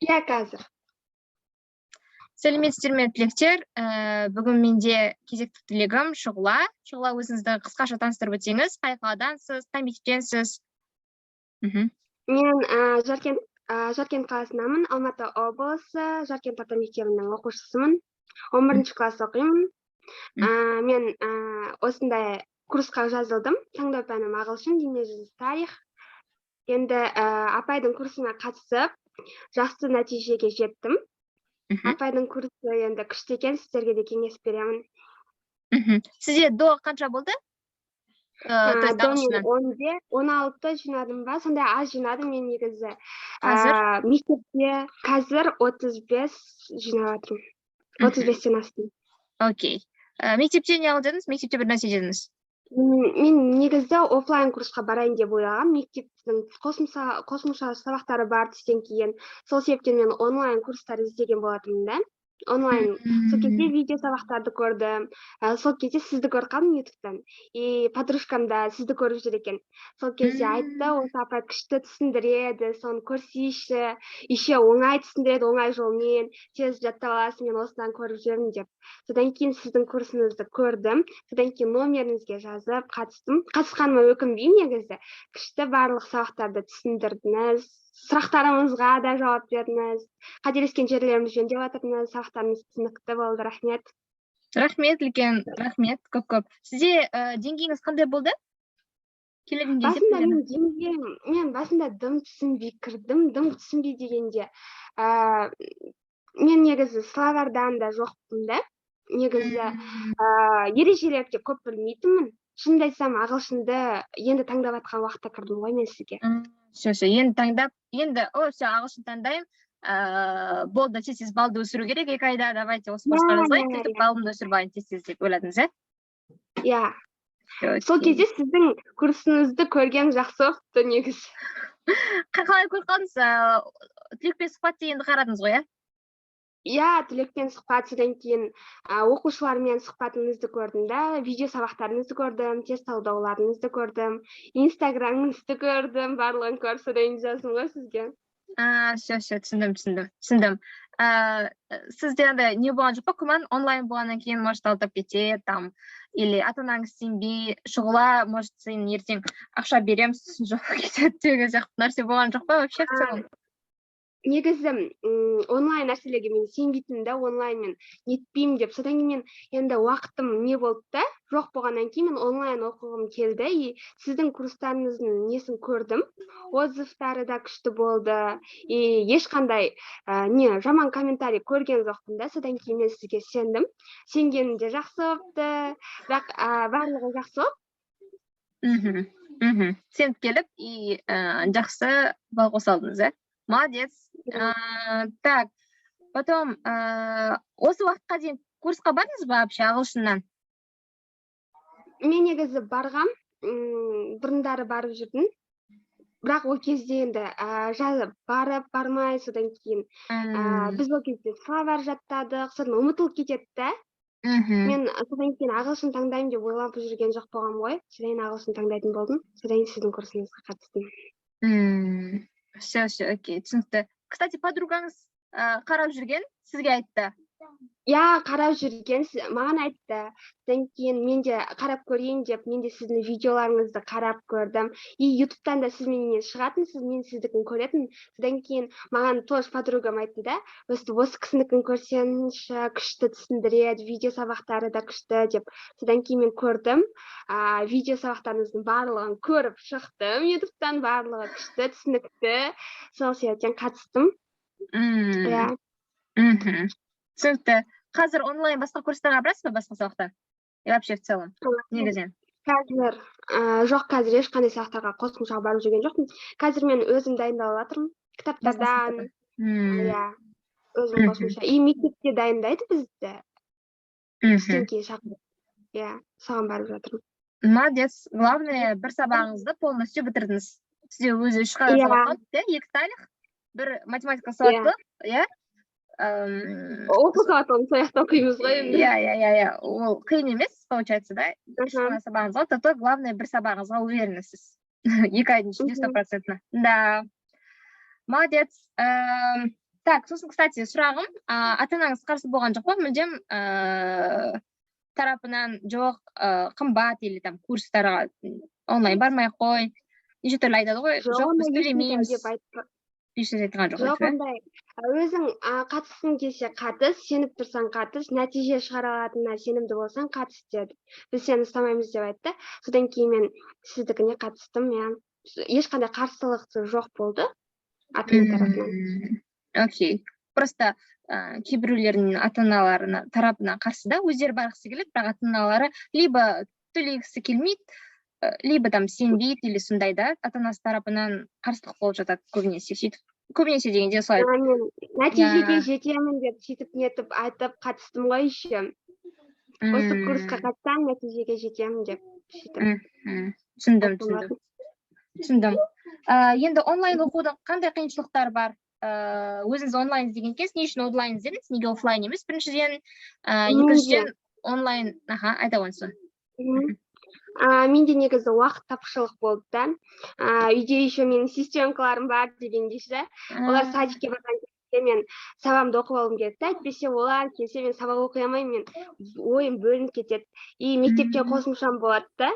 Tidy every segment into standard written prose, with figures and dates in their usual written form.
Иә, қазір. Сәлеметсіздер ме, түлектер? Бүгін менде кезекті түлегім Шұғыла. Шұғыла, өзіңізді қысқаша таныстырып өтсеңіз, қай қаладансыз, қай мектептенсіз? Мен Жаркент қаласынамын, Алматы облысы Жаркент орта мектебінің оқушысымын. 11-ші класс оқимын. Мен осындай курсқа жазылдым. Таңдау пәнім ағылшын, дүниежүзі тарих. Енді апайдың курсына қатысып, жақсы нәтижеге жеттім. Апайдың курсы енді күшті екен, сіздерге де кеңес беремін. Сізде до қанша болды? До мен 16 жинадым ба, сондай аз жинадым мен негізі. Қазір? Мектепте қазір 35 жинап жатырмын. 35-тен астым. Окей. Мектепте не алдыңыз? Мектепте бір нәрсе дедіңіз? Мен негізі офлайн курсқа барайын деп ойлағам. Мектептің қосымша сабақтары бар түстен кейін. Сол себептен мен онлайн курстар іздеген болатынмын да. Онлайн. Сол кезде видео сабақтарды көрдім. Сол кезде сізді көріп қалдым ютубтан. И подружкам да сізді көріп жүр екен. Сол кезде айтты, осы апай күшті түсіндіреді, соны көрсейші. Еще оңай түсіндіреді, оңай жолмен. Тез жаттап аласың, мен осыдан көріп жүрмін деп. Содан кейін сіздің курсыңызды көрдім. Содан кейін номеріңізге жазып қатыстым. Қатысқаныма өкінбеймін негізі. Күшті барлық сабақтарды түсіндірдіңіз. Сұрақтарымызға да жауап бердіңіз. Қателескен жерлерімізді жөндеп жатырмыз. Сабақтарымыз түсінікті болды. Рахмет. Рахмет, үлкен рахмет, көп-көп. Сізде деңгейіңіз қандай болды? Басында мен басында дым түсінбей кірдім. Дым түсінбей дегенде мен негізі словардан да жоқпын да. Негізі ережелерді көп білмейтінмін. Шынымды айтсам, ағылшынды енді таңдап жатқан уақытта кірдім ғой мен сізге. Енді таңдап, ағылшын таңдаймын. Болды, тез балды өсіру керек, 2 айда, давайте осы курсқа жазылайық, сөйтіп балымды өсіріп алайын тез деп ойладыңыз, Иә. Сол кезде сіздің курсыңызды көрген жақсы оқыпты негізі. Қалай көріп қалдыңыз? Түлекпен сұхбат дегенді қарадыңыз ғой, Иә, түлекпен сұхбат, содан кейін оқушылармен сұхбатыңызды көрдім да, видео сабақтарыңызды көрдім, тест талдауларыңызды көрдім, инстаграмыңызды көрдім, барлығын көріп, содан жаздым ғой сізге. Түсіндім. Сізде андай не болған жоқ па, күмән онлайн болғаннан кейін может алдап кетеді, там, или ата-анаңыз сенбей, Шұғыла, может сен ертең ақша беремін, сосын жоқ кетеді деген сияқты нәрсе болған жоқ па вообще в целом? Негізі онлайн нәрселерге мен сенбейтінмін да, онлайн мен нетпеймін деп. Содан кейін мен енді уақытым не болды да, жоқ болғаннан кейін мен онлайн оқығым келді. И сіздің курстарыңыздың несін көрдім. Отзывтары да күшті болды. И ешқандай жаман комментарий көрген жоқпын да. Содан кейін мен сізге сендім. Сенгенім де жақсы болыпты. Бірақ барлығы жақсы болып. Сеніп келіп, и жақсы бал қоса алдыңыз, Молодец. Так, потом, осы уақытқа дейін курсқа бардыңыз ба вообще ағылшыннан? Мен негізі барғам, бұрындары барып жүрдім. Бірақ ол кезде енді барып, бармай, содан кейін біз ол кезде словарь жаттадық, содан ұмытылып кетеді да. Мен содан кейін ағылшын таңдаймын деп ойлап жүрген жоқ болғам ғой. Содан ағылшын таңдайтын болдым. Содан сіздің курсыңызға қатыстым. Все, окей, түсінікті. Кстати, подругаңыз қарап жүрген, сізге айтты? Иә, қарап жүрген, маған айтты. Содан кейін мен де қарап көрейін деп, мен де сіздің видеоларыңызды қарап көрдім. И ютубтан да сіз менен шығатынсыз, мен сіздікін көретін. Содан кейін маған тоже подругам айтты да, осы кісінікін көрсеңші, күшті түсіндіреді, видео сабақтары да күшті деп. Содан кейін мен көрдім, видео сабақтарыңыздың барлығын көріп шықтым, ютубтан барлығы күшті, түсінікті. Сол себептен қатыстым. Түсінікті. Қазір онлайн басқа курстарға барасыз ба, басқа сабақтар? И вообще в целом, негізінен? Жоқ, қазір ешқандай сабақтарға қосымша барып жүрген жоқпын. Қазір мен өзім дайындалып жатырмын. Кітаптардан, өзім қосымша. И мектепте дайындайды бізді. Түстен кейін шақырып. Иә, соған барып жатырмын. Молодец. Главное, бір сабағыңызды полностью бітірдіңіз. Сізде өзі 3 қана сабақ қалды, 2 тарих, 1 математика сауаттылық, Оқу сауаттылығын сояқта оқимыз ғой енді. Иә, ол қиын емес, получается, да? 3 қана сабағыңыз қалды, то главное, бір сабағыңызға уверенсіз. 2 айдың ішінде 100%. Да. Молодец. Так, сосын, кстати, сұрағым, ата-анаңыз қарсы болған жоқ па? Мүлдем тарапынан жоқ, қымбат или там курстарға онлайн бармай ақ қой. Неше түрлі айтады ғой, жоқ, біз төлемейміз. Ешнәрсе айтқан жоқ, жоқ, ондай. Өзің қатысқың келсе қатыс, сеніп тұрсаң қатыс, нәтиже шығара алатынына сенімді болсаң қатыс деді. Біз сені ұстамаймыз деп айтты. Содан кейін мен сіздікіне қатыстым, иә. Ешқандай қарсылық жоқ болды ата-ана тарапынан. Окей. Просто кейбіреулердің ата-аналарына тарапынан қарсы да, өздері барғысы келеді, бірақ ата-аналары либо төлегісі келмейді, либо там сенбейді или сондай да, ата-анасы тарапынан қарсылық болып жатады көбінесе сөйтіп. Көбінесе дегенде солай. Мен нәтижеге жетемін деп сөйтіп нетіп айтып қатыстым ғой еще. Осы курсқа қатыссам нәтижеге жетемін деп сөйтіп. Түсіндім. Енді онлайн оқудың қандай қиыншылықтары бар? Өзіңіз онлайн іздеген кез, не үшін онлайн іздедіңіз, неге офлайн емес? Біріншіден, екіншіден онлайн, айта қойыңыз. Менде негізі уақыт тапшылық болды да. Үйде еще менің сестренкаларым бар дегенде ше. Олар садикке барған кезде мен сабағымды оқып алғым келді. Әйтпесе олар келсе мен сабақ оқи алмаймын, мен ойым бөлініп кетеді. И мектепте қосымшам болады да.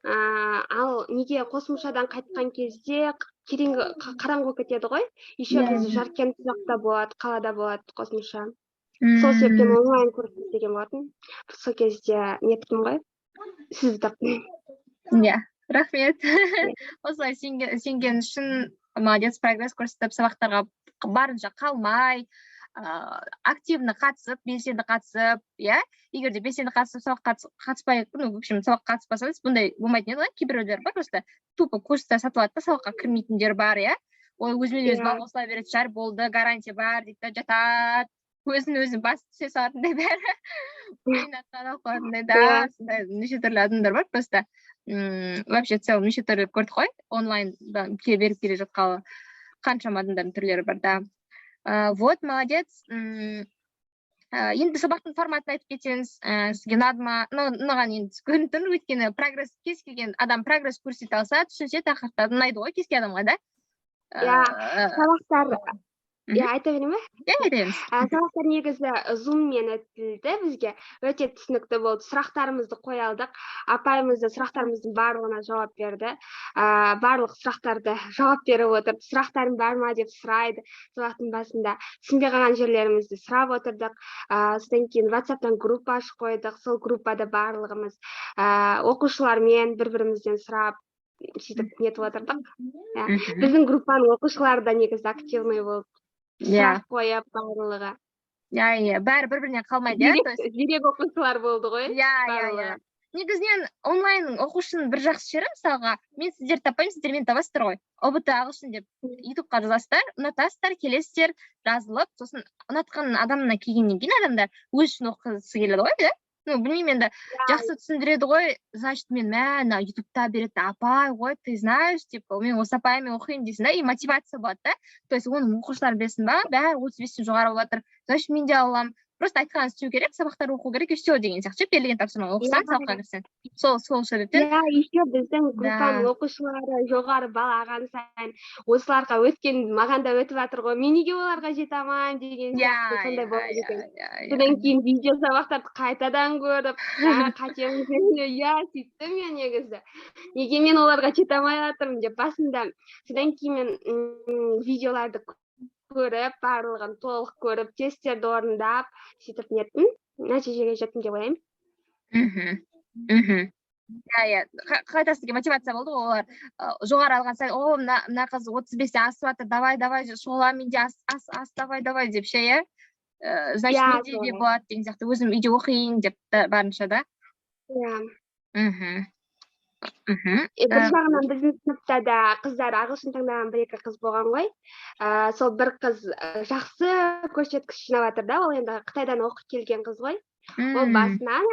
Ал неге қосымшадан қайтқан кезде қараңғы болып кетеді ғой. Еще біз Жаркент жақта болады, қалада болады қосымша. Сол себептен онлайн курс деген болатын. Сол кезде неттім ғой. Сізді таптым. Иә, рахмет. Осылай сенген үшін молодец, прогресс көрсетіп, сабақтарға барынша қалмай, активно қатысып, белсенді қатысып, иә? Егер де белсенді қатысып, сабақ қатыспай, в общем, сабақ қатыспасаңыз, бұндай болмайтын еді, кейбіреулер бар, просто тупо курста сатылады да, сабаққа кірмейтіндер бар, иә? Ой, өзімен өзі бал қосыла береді, шығар, болды, гарантия бар, дейді, жатады. Өзін басып түсе салатындай бәрі. Ойнатқан алқалатындай да, сондай неше түрлі адамдар бар, просто вообще целом неше түрлі көрдік қой, онлайнда беріп келе жатқалы қаншама адамдардың түрлері бар, да. Вот, молодец. Енді сабақтың форматын айтып кетсеңіз, сізге ұнады ма? Ұнаған енді көрініп тұр, өйткені прогресс, кез келген адам прогресс көрсете алса, түсінсе тақырыптарды ұнайды ғой кез келген адамға, да? Сабақтар айта берейін бе? Айта беріңіз. Сабақтар негізі зуммен өтілді бізге, өте түсінікті болды. Сұрақтарымызды қоя алдық, апайымызды сұрақтарымыздың барлығына жауап берді. Барлық сұрақтарды жауап беріп отыр. Сұрақтарың бар ма деп сұрайды сабақтың басында. Түсінбей қалған жерлерімізді сұрап отырдық. Содан кейін WhatsApp-тан группа ашып қойдық. Сол группада барлығымыз оқушылармен бір-бірімізден сұрап сөйтіп нетіп отырдық. Біздің группаның оқушылары да негізі активный болды. Сұрақ қойып барлығы. Иә, бәрі бір-бірінен қалмайды, зерек оқушылар болды ғой. Иә. Негізінен онлайн оқушының бір жақсы жері, мысалға, мен сіздерді таппаймын, сіздер мені табасыздар ғой. ОБТ ағылшын деп ютубқа жазасыздар, ұнатасыздар, келесіздер, жазылып, сосын ұнатқан адамына келгеннен кейін адамдар өз үшін оқығысы келеді ғой, да? Білмеймін, енді жақсы түсіндіреді ғой, значит, мен мәні ютубта береді, апай, ғой, ты знаешь, типа, мен осы апаймен оқиын дейсің, да, и мотивация болады, да, то есть оның оқушылар білесің ба, бәрі 35-тен жоғары болып жатыр, значит, мен де аламын, просто айтқанын істеу керек, сабақтар оқу керек, и все деген сияқты, берілген тапсырманы оқысаң, сабаққа кірсең. Сол себептен. Иә, еще біздің группаның оқушылары жоғары бал алған сайын, осыларға өткен, маған да өтіп жатыр ғой, мен неге оларға жете алмаймын деген сияқты сондай болады екен. Содан кейін видео сабақтарды қайтадан көріп, қатемді, иә, сөйттім мен негізі. Неге мен оларға жете алмай жатырмын деп басында. Содан кейін мен видеоларды көріп, барлығын толық көріп, тесттерді орындап, сөйтіп неттім, нәтижеге жеттім деп ойлаймын. Иә, қайта сізге мотивация болды ғой, олар жоғары алған сайын, о, мына қыз 35-тен асып жатыр, давай, шола менде ас, давай деп ше, иә? Значит, менде де болады деген сияқты, өзім үйде оқиын деп барынша, да? Иә. Бір жағынан біздің сыныпта да қыздар ағылшын таңдаған бір-екі қыз болған ғой. Сол бір қыз жақсы көрсеткіш жинап жатыр да, ол енді Қытайдан оқып келген қыз ғой. Ол басынан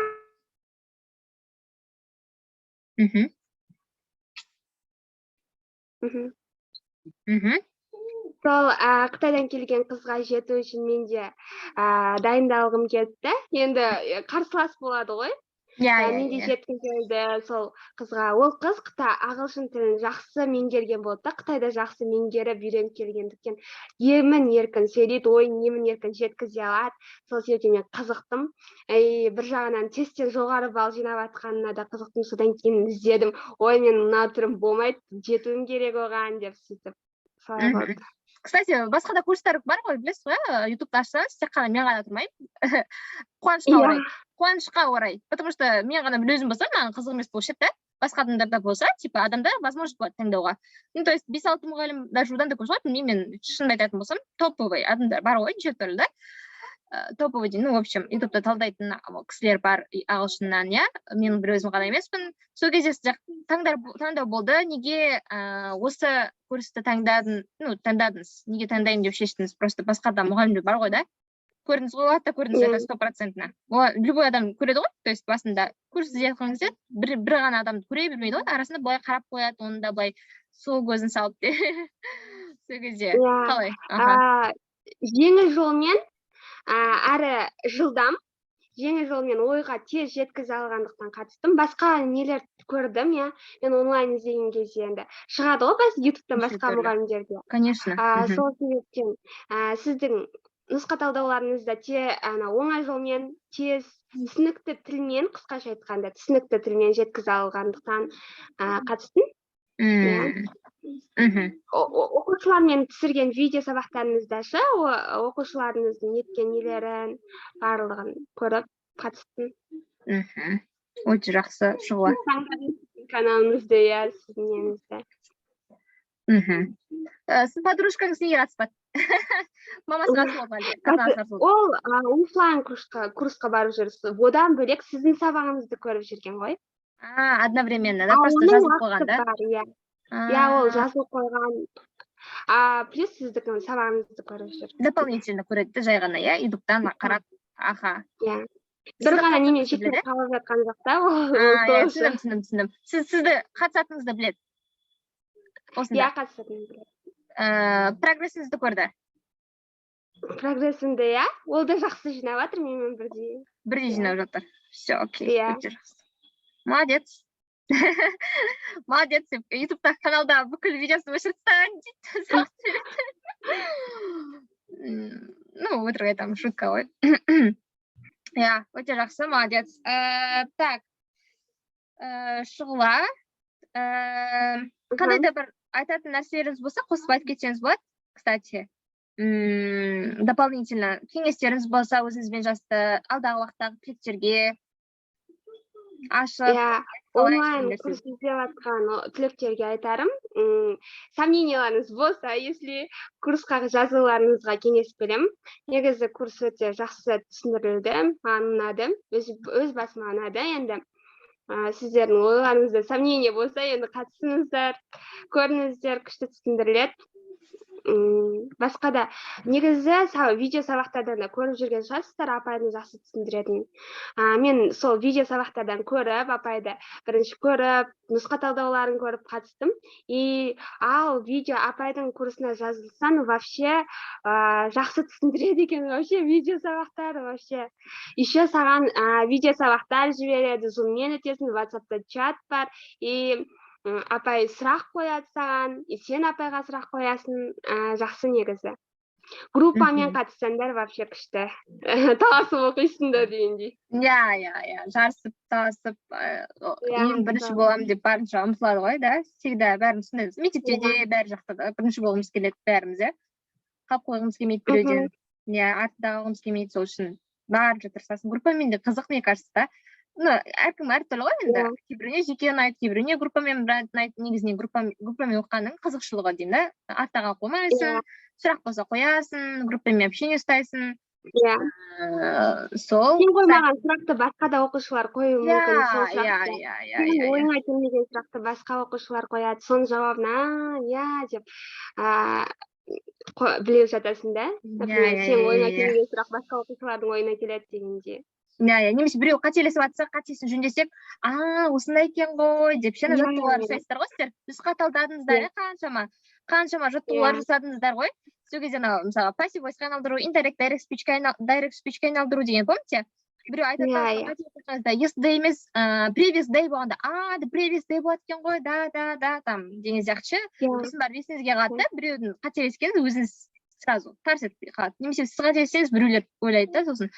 сол Қытайдан келген қызға жету үшін мен де дайындалғым келді. Енді қарсылас болады ғой. менде жеткім келді сол қызға. Ол қыз ағылшын тілін жақсы меңгерген болды да, Қытайда жақсы меңгеріп үйреніп келгендіктен емін еркін сөйлейді, ойын емін еркін жеткізе алады. Сол себептен мен қызықтым. Бір жағынан тесттен жоғары балл жинап жатқанына да қызықтым. Содан кейін іздедім. Ой, мен мына түрім болмайды, жетуім керек оған деп сөйтіп. Солай болды. Кстати, басқа да курстар бар ғой, білесіз ғой, ютубты ашсаңыз, тек қана мен ғана тұрмаймын. Қуанышқа орай. Потому что мен ғана өзім болсам, маған қызық емес болушы еді. Басқа адамдарда болса, типа адамдар возможность болады таңдауға. Ну, то есть 5-6 мұғалім даже одан да көп шығады. Мен шынымды айтатын болсам, топовый адамдар бар ғой, неше түрлі. Топовый дейін, ну, в общем, ютубта талдайтын кісілер бар ағылшыннан, иә. Мен бір өзім ғана емеспін. Сол кезде таңдау болды. Неге осы курсты таңдадыңыз? Неге таңдайын деп шештіңіз? Просто басқа да мұғалімдер бар ғой, да? Көрдіңіз ғой, атта көрдіңіз, это 100%. Любой адам көреді ғой, то есть басында курс іздеткен кезде бір ғана адамды көре бермейді ғой, арасында былай қарап қояды, оны да былай сол көзін салып те. Сол кезде қалай? Жеңіл жолмен әрі жылдам, жеңіл жолмен ойға тез жеткізе алғандықтан қатыстым. Басқа нелер көрдім, иә. Мен онлайн іздеген кезде енді шығады ғой, ютубтан басқа мұғалімдерде. Конечно. Сол себептен сіздің нұсқа талдауларыңызда оңай жолмен, тез, түсінікті тілмен, қысқаша айтқанда, түсінікті тілмен жеткізе алғандықтан қатыстым. Оқушылармен түсірген видео сабақтарыңызда ше, оқушыларыңыздың неткен нелерін, барлығын көріп қатыстым. Өте жақсы, шұғыла. Каналыңызды, иә, сіздің неңізді. Сіз подружкаңыз неге қатыспады? Мамасы қатысып болды. Ол офлайн курсқа барып жүр. Одан бөлек сіздің сабағыңызды көріп жүрген ғой. Одновременно, да? Просто жазып қойған, да? Иә, ол жазып қойған. Плюс сіздің сабағыңызды көріп жүр. Дополнительно көреді, жай ғана, иә? Ютубтан қарап, аха. Иә. Бір ғана немен шектен қалып жатқан жоқ та, ол. Түсіндім. Сізді қатысатыңызды біледі. Иә, қатысатыңызды біледі. Прогрессіңізді көрді? Прогрессімді, иә. Ол да жақсы жинап жатыр, менімен бірдей. Бірдей жинап жатыр. Все, окей. Молодец. Молодец. Ютубта каналда бүкіл видеосын өшіріп тастаған дейді. Ну, өтірік айтамын, шутка ғой. Иә, өте жақсы, молодец. Так, Шұғыла. Қандай да бір айтатын нәрселеріңіз болса, қосып айтып кетсеңіз болады, кстати. Дополнительно кеңестеріңіз болса, өзіңізбен жасты алдағы уақыттағы түлектерге ашып. Онлайн курс іздеп жатқан түлектерге айтарым. Сомненияларыңыз болса, если курсқа жазылуларыңызға кеңес беремін. Негізі курс өте жақсы түсіндірілді, маған ұнады, өз басыма ұнады. Енді сіздердің ойларыңызда сомнение болса, енді қатысыңыздар, көріңіздер, күшті түсіндіріледі. Басқа да негізі видео сабақтардан да көріп жүрген шығарсыздар, апайды жақсы түсіндіретін. Мен сол видео сабақтардан көріп, апайды бірінші көріп, нұсқа талдауларын көріп қатыстым. Ал видео апайдың курсына жазылсан, вообще жақсы түсіндіреді екен, вообще видео сабақтар, вообще. Еще саған видео сабақтар жібереді, зуммен өтесің, WhatsApp-та чат бар, апай сұрақ қояды саған, сен апайға сұрақ қоясың, жақсы негізі. Группамен қатыссаңдар вообще күшті. Таласып оқисыңдар дегендей. Иә, жарысып, таласып, ең бірінші боламын деп барынша ұмтылады ғой, да? Всегда бәрін түсінеміз. Мектепте де бәрі жақта да бірінші болғымыз келеді бәріміз, иә? Қалып қойғымыз келмейді біреуден. Иә, артында қалғымыз келмейді, сол үшін барынша тырысасың. Группамен де қызық, мне кажется, да? Әркім әртүрлі ғой енді. Кейбіреуіне жеке ұнайды, кейбіреуіне группамен ұнайды. Негізінен группамен оқығанның қызықшылығы деймін, да? Артта қалып қоймайсың, сұрақ болса қоясың, группамен общение ұстайсың. Иә. Сол. Сен қоймаған сұрақты басқа да оқушылар қоюы мүмкін. Иә. Сен ойыңа келмеген сұрақты басқа оқушылар қояды. Соның жауабына иә деп біліп жатасың да? Сен ойыңа келмеген сұрақ басқа оқушылардың ойына келеді дегенде. Немесе біреу қателесіп жатса, қатесін жөндесек, осындай екен ғой деп шені жаттығулар жасайсыздар ғой сіздер. Нұсқа талдадыңыздар, қаншама жаттығулар жасадыңыздар ғой. Сол кезде мысалы пассив войсқа айналдыру, indirect direct speechке айналдыру деген, помните? Біреу айтады Иә, да, иә. қателеспесеңіз, yesterday емес, previous day болғанда, the previous day болады екен ғой, да, там деген сияқты ше. Иә. Сосын барып есіңізге қалады да, біреудің қателескенін өзіңіз сразу тарс етпей қалады. Немесе сіз қателессеңіз, біреулер ойлайды да, сосын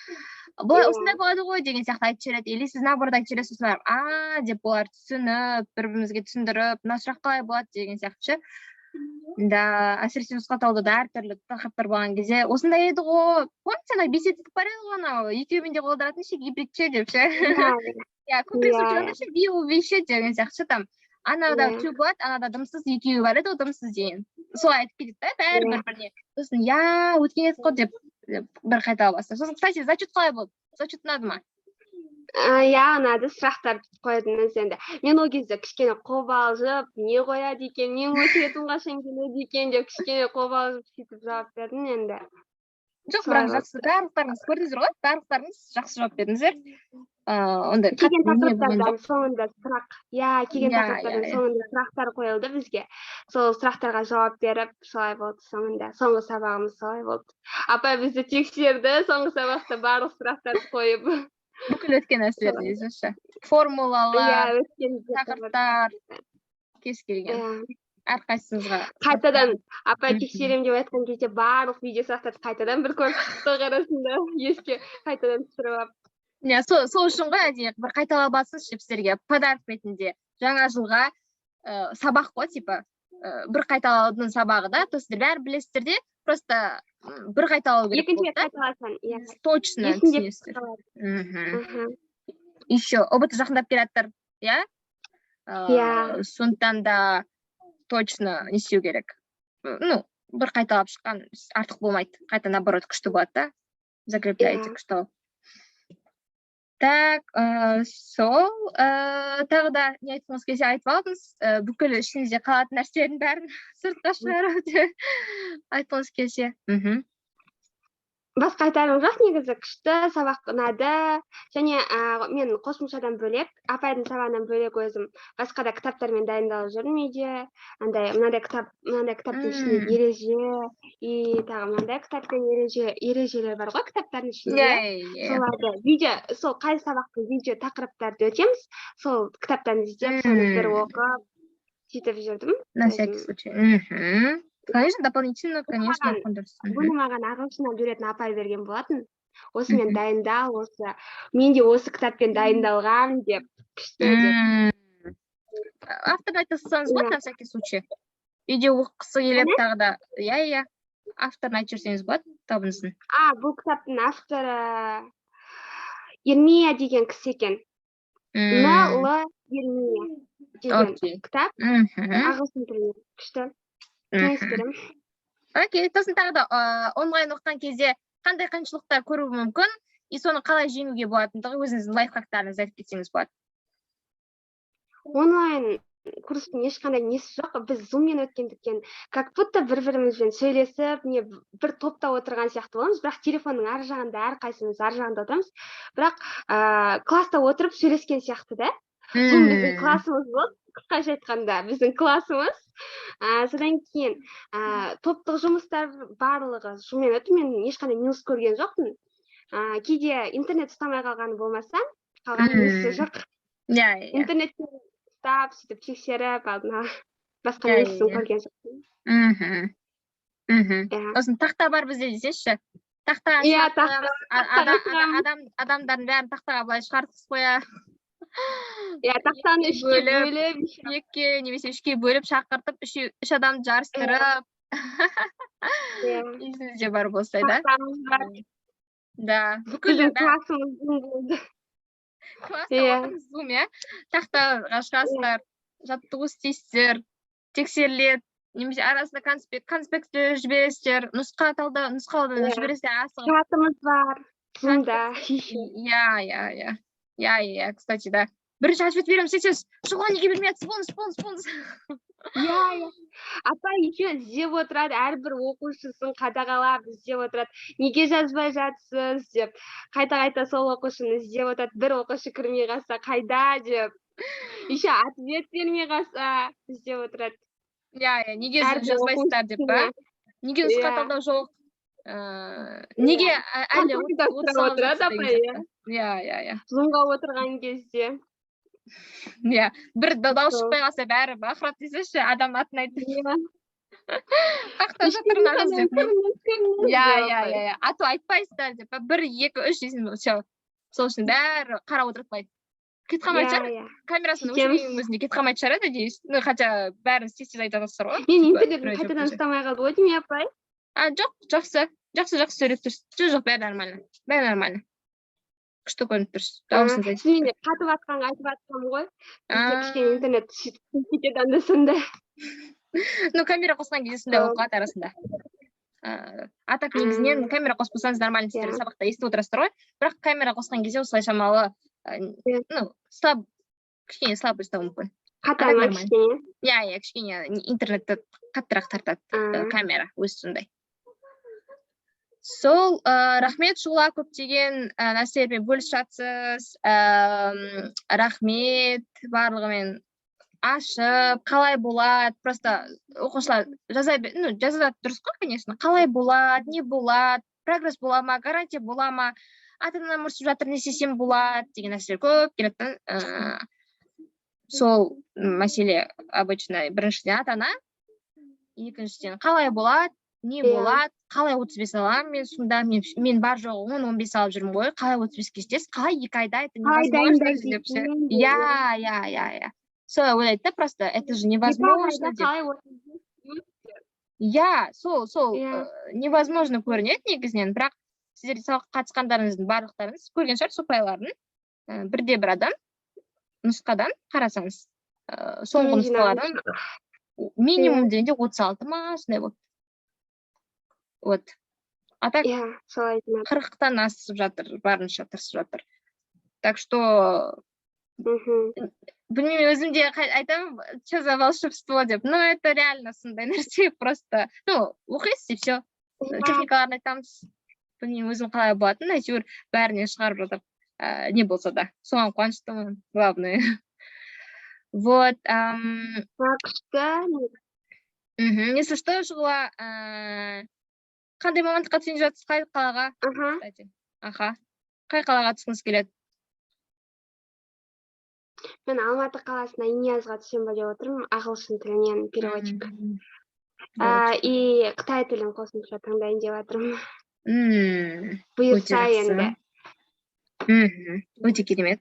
былай осындай болады ғой деген сияқты айтып жібереді. Или сіз наоборот айтып жібересіз, сосын барып деп олар түсініп, бір-бірімізге түсіндіріп, мына сұрақ қалай болады деген сияқты ше. Да, әсіресе нұсқатауда әртүрлі тақырыптар болған кезде осындай еді ғой. Помните, ана беседа бар еді ғой, анау екеуімен де қолданатын ше, гибридше деп ше. Иә, комплекс учранда ше, би ол ше деген сияқты ше, там анада two болады, анада дымсыз екеуі бар еді ғой, дымсыз деген. Солай айтып кетеді да, бәрі бір-біріне. Сосын өткен еді ғой деп бір қайталап бастап. Сосын, кстати, зачет қалай болды? Зачет ұнады ма? Иә, ұнады, сұрақтар қоятыныңыз енді. Мен ол кезде кішкене қобалжып, не қояды екен, менің ответім қашан келеді екен деп кішкене қобалжып сөйтіп жауап бердім енді. Жоқ, бірақ жақсы, барлықтарыңыз көрдіңіздер ғой, барлықтарыңыз жақсы жауап бердіңіздер. Онда келген тақырыптардан соңында сұрақ, келген тақырыптардан соңында сұрақтар қойылды бізге. Сол сұрақтарға жауап беріп, солай болды соңында. Соңғы сабағымыз солай болды. Апай бізді тексерді, соңғы сабақта барлық сұрақтарды қойып. Бүкіл өткен нәрселерді езінші. Формулалар, тақырыптар, кез келген. Әрқайсыңызға. Қайтадан апай тексерем деп айтқан кезде барлық видео сұрақтарды қайтадан бір көріп шықтық арасында, еске қайтадан түсіріп алып. Сол үшін ғой әдейі бір қайталап алсыншы сіздерге подарок ретінде жаңа жылға сабақ қой, типа бір қайталаудың сабағы да, то сіздер бәрі білесіздер де, просто бір қайталау керек болды. Екінші қайталасаң, иә. Точно түсінесіздер. Еще опыт жақындап келатыр, иә? Сондықтан да точно не істеу керек. Ну, бір қайталап шыққан артық болмайды. Қайта наоборот күшті болады да. Закрепляйте күшті. Так, сол, тағы да не айтқыңыз келсе айтып алдыңыз, бүкіл ішіңізде қалатын нәрселердің бәрін сыртқа шығарып деп айтқыңыз келсе. Басқа айтарым жоқ, негізі күшті сабақ ұнады. Және мен қосымшадан бөлек, апайдың сабағынан бөлек өзім басқа да кітаптармен дайындалып жүрдім үйде. Мынандай кітаптың ішінде ереже, и тағы мынандай кітаптың ережелер бар ғой кітаптардың ішінде. Соларды видео, сол қай сабақтың видео тақырыптарды өтеміз, сол кітаптан іздеп, соны бір оқып, сөйтіп жүрдім. На всякий случай. Конечно, дополнительно, конечно. Бұны маған ағылшыннан беретін апай берген болатын. Осымен дайындал, мен де осы кітаппен дайындалғам деп күшті деп. Авторды айта салсаңыз болады, на всякий случай. Үйде оқысы келіп тағы да, иә, авторын айтып жүрсеңіз болады, табынсын. Бұл кітаптың авторы Ермия деген кісі екен. Ермия деген кітап. Ағылшын тілінде күшті. Окей, сосын тағы да онлайн оқыған кезде қандай қиыншылықтар көруі мүмкін, и соны қалай жеңуге болатындығы өзіңіздің лайфхактарыңызды айтып кетсеңіз болады. Онлайн курстың ешқандай несі жоқ, біз зуммен өткендіктен как будто бір-бірімізбен сөйлесіп, бір топта отырған сияқты боламыз, бірақ телефонның ар жағында, әрқайсымыз ар жағында отырмыз, бірақ класста отырып сөйлескен сияқты да. Зум біздің классымыз болды, қысқаша айтқанда біздің классымыз. Содан кейін топтық жұмыстар барлығы зуммен өтті, мен ешқандай минус көрген жоқпын. Кейде интернет ұстамай қалғаны болмаса, қалған минусы жоқ. Интернеттен ұстап, сөйтіп тексеріп, алдына басқа минусын көрген жоқпын. Сосын тақта бар бізде десеңізші. Тақтаға шығарып, адамдардың бәрін тақтаға былай шығартып қоя. Тақтаны үшке бөліп, немесе үшке бөліп шақыртып, үш адамды жарыстырып. Есіңізде бар болса, да? Тақтамыз бар. Да, бүкілі классымыз зум болды. Класста отырмыз зум, иә? Тақтаға шығасыздар, жаттығу істейсіздер, тексеріледі, немесе арасында конспектті жібересіздер, нұсқауды жібересіздер. Чатымыз бар, зумда. Иә, кстати, да. Бірінші ответ беремін, сесіз, шұғыла неге бермейатсыз, болыңыз. Иә. Апай еще іздеп отырады, әрбір оқушысын қадағалап іздеп отырады. Неге жазбай жатсыз деп, қайта сол оқушыны іздеп отырады. Бір оқушы кірмей қалса, қайда деп. Еще ответ бермей қалса, іздеп отырады. Иә, неге жазбайсыздар деп, ба? Неге нұсқа талдау жоқ? неге әлі компьютерде отырады апай, иә зумға отырған кезде. иә бір дауыс шықпай қалса бәрі бақырады десеңші, адам атын айтып қақта жатырмыз деп. иә а то айтпайсыздар деп бір екі үш дейсің, все, сол үшін бәрі қарап отырады. Кетіп қалмайтын шығар, камерасын өшіргеннің өзінде кетіп қалмайтын шығар, надеюсь. Ну, хотя бәрін тез айтып жатырсыздар ғой. Мен интернетін қайтадан ұстамай қалды ғой деймін, апай. Жоқ, жақсы сөйлеп тұрсыз. Жоқ, бәрі нормально. Күшті көрініп тұрсыз. Дауысыңыз айтып. Сіз менде қатып атқанға айтып жатқам ғой. Бізде кішкене интернет кетеді анда-санда. Ну, камера қосқан кезде сондай болып қалады арасында. А так негізінен камера қоспасаңыз нормально істер, сабақта естіп отырасыздар ғой. Бірақ камера қосқан кезде осылай шамалы, ну, кішкене слаб ұстау мүмкін. Қатар ма кішкене? Иә, кішкене интернетті қаттырақ тартады камера, өзі сондай. Сол, рахмет Шұғыла, көптеген нәрселермен бөлісіп жатсыз. Рахмет, барлығымен ашып, қалай болады, просто оқушылар жазады дұрыс қой, конечно. Қалай болады, не болады, прогресс бола ма, гарантия бола ма, ата-анам ұрсып жатыр, не істесем болады деген нәрселер көп келеді. Сол мәселе обычно біріншіден ата-ана, екіншіден қалай болады, не болады, қалай 35 аламын мен сонда, мен бар жоғы 10-15 алып жүрмін ғой, қалай 35-ке жетесіз, қалай 2 айда, это невозможно деп ше. Иә. Солай ойлайды да, просто это же невозможно деп. Иә, сол невозможно көрінеді негізінен, бірақ сіздер сабаққа қатысқандарыңыздың барлықтарыңыз көрген шығар сопайларын, бірде бір адам нұсқадан қарасаңыз, соңғы нұсқалардан минимум дегенде 36 ма, сондай болды. Вот. А так 40-тан асып жатыр, барынша тырысып жатыр. Так что, білмеймін, өзім де айтамын, что за волшебство деп. Ну, это реально сондай нәрсе, просто, ну, оқисыз и все. Техникаларын айтамыз. Білмеймін, өзім қалай болатын, әйтеуір бәрінен шығарып жатыр. Не болса да. Соған қуаныштымын, главное. Вот. Если что, Шұғыла, қандай мамандыққа түсейін жатсыз, қай қалаға? Қай қалаға түскіңіз келеді? Мен Алматы қаласына Иньязға түсем ба деп отырмын, ағылшын тілінен переводчик. И қытай тілін қосымша таңдайын деп жатырмын. Бұйырса енді. Өте керемет.